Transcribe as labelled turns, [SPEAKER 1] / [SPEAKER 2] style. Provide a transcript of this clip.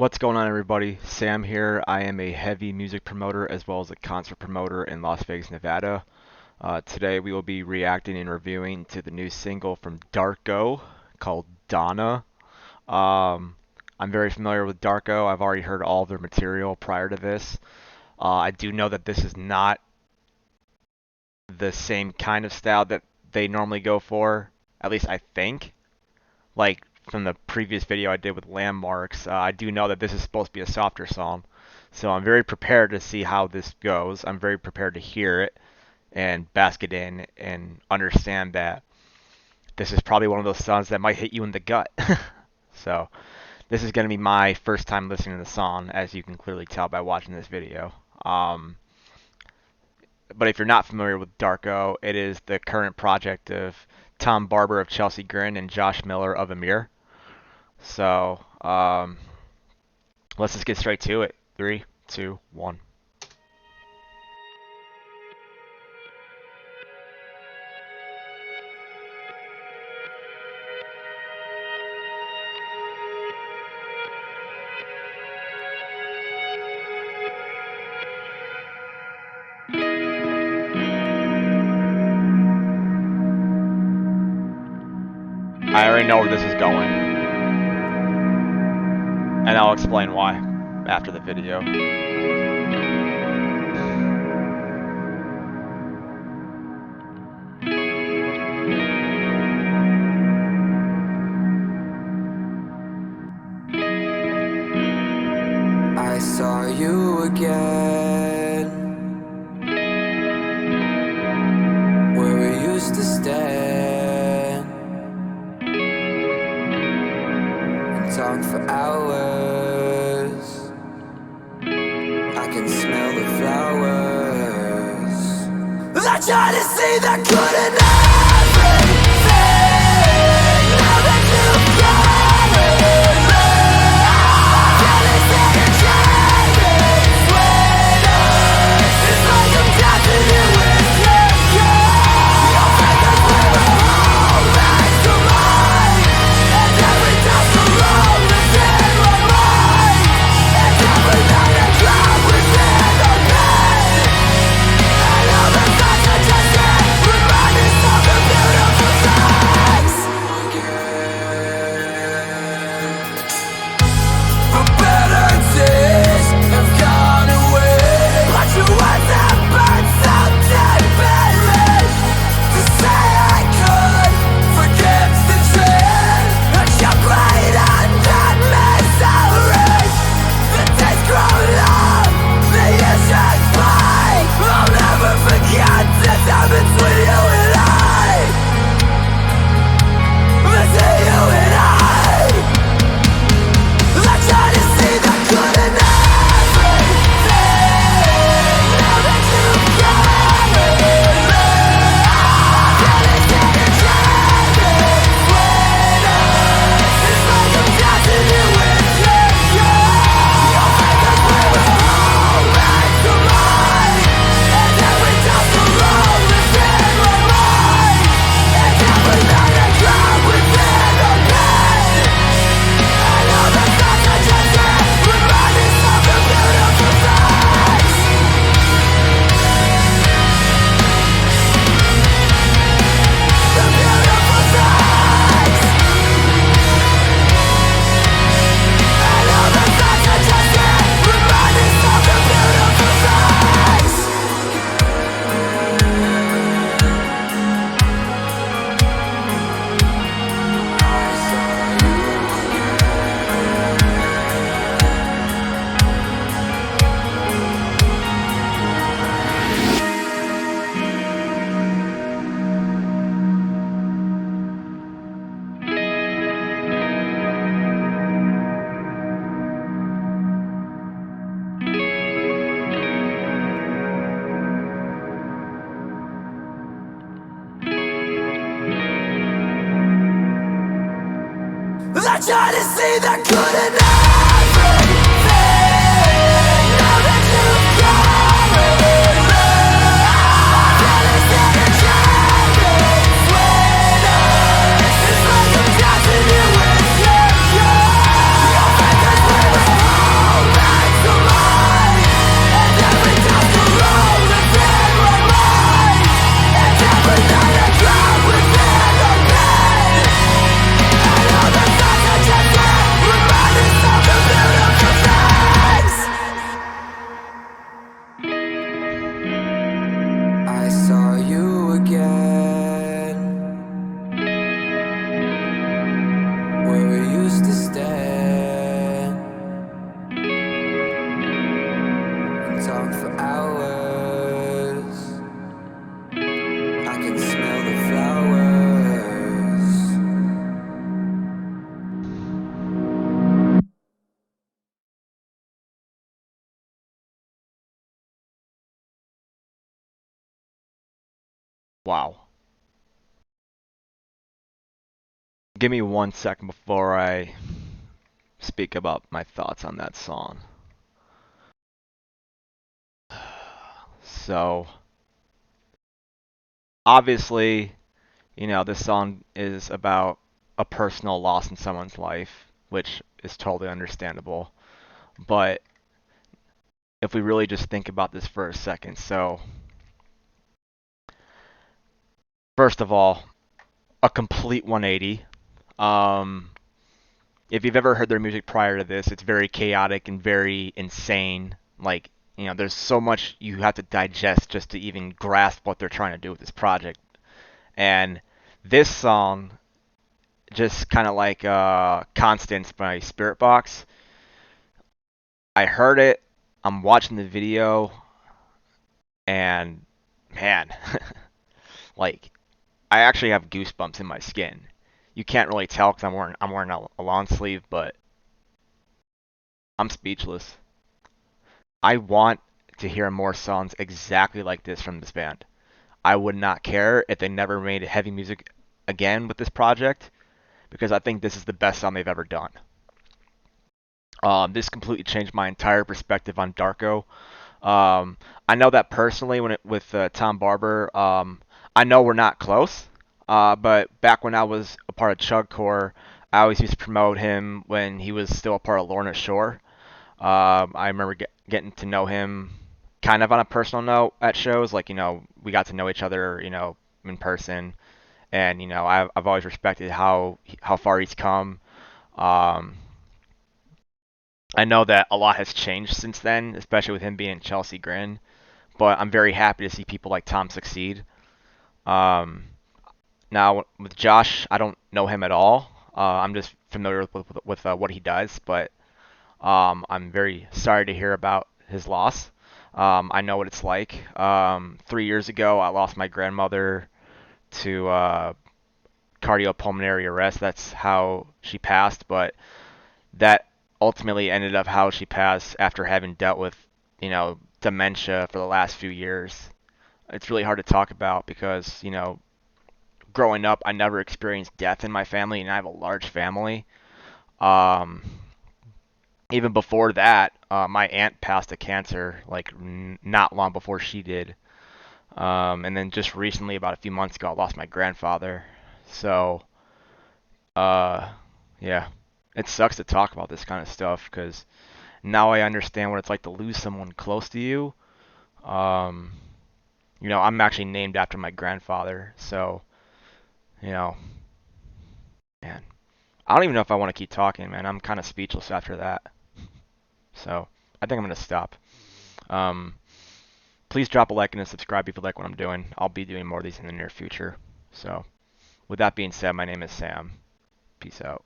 [SPEAKER 1] What's going on, everybody? Sam here. I am a heavy music promoter as well as a concert promoter in Las Vegas, Nevada. Today we will be reacting and reviewing to the new single from Darko called Donna. I'm very familiar with Darko. I've already heard all of their material prior to this. I do know that this is not the same kind of style that they normally go for, at least I think. Like from the previous video I did with Landmarks, I do know that this is supposed to be a softer song. So I'm very prepared to see how this goes. I'm very prepared to hear it and bask it in and understand that this is probably one of those songs that might hit you in the gut. So this is going to be my first time listening to the song, as you can clearly tell by watching this video. But if you're not familiar with Darko, it is the current project of Tom Barber of Chelsea Grin and Josh Miller of Amir. So let's just get straight to it. 3, 2, 1. I already know where this is going, and I'll explain why after the video.
[SPEAKER 2] I saw you again, where we used to stand and talk for hours. I can smell the flowers. I try to see the good in everything. Now that you've gone, I try to see the good in everything. Now that you've gone, it's like I'm catching you with your gun. Your fingers were
[SPEAKER 1] Wow. Give me 1 second before I speak about my thoughts on that song. So, obviously, this song is about a personal loss in someone's life, which is totally understandable. But if we really just think about this for a second, so first of all, a complete 180. Um, if you've ever heard their music prior to this, it's very chaotic and very insane. Like, there's so much you have to digest just to even grasp what they're trying to do with this project. And this song, just kind of like Constance by Spirit Box, I heard it, I'm watching the video, and man, like, I actually have goosebumps in my skin. You can't really tell because I'm wearing a long sleeve, but I'm speechless. I want to hear more songs exactly like this from this band. I would not care if they never made heavy music again with this project because I think this is the best song they've ever done. This completely changed my entire perspective on Darko. I know that personally with Tom Barber. I know we're not close, but back when I was a part of Chugcore, I always used to promote him when he was still a part of Lorna Shore. I remember getting to know him kind of on a personal note at shows. Like, we got to know each other, in person. And, I've always respected how far he's come. Um, I know that a lot has changed since then, especially with him being in Chelsea Grin. But I'm very happy to see people like Tom succeed. Um, Now, with Josh, I don't know him at all. I'm just familiar with what he does, but I'm very sorry to hear about his loss. I know what it's like. 3 years ago, I lost my grandmother to cardiopulmonary arrest. That's how she passed, but that ultimately ended up how she passed after having dealt with, dementia for the last few years. It's really hard to talk about because, growing up, I never experienced death in my family, and I have a large family. Um, Even before that, my aunt passed of cancer like not long before she did. And then just recently, about a few months ago, I lost my grandfather. So, uh, yeah, it sucks to talk about this kind of stuff because now I understand what it's like to lose someone close to you. Um, I'm actually named after my grandfather, so you know, man, I don't even know if I want to keep talking, man. I'm kind of speechless after that. So I think I'm gonna stop. Um, Please drop a like and a subscribe if you like what I'm doing. I'll be doing more of these in the near future. So with that being said, my name is Sam. Peace out.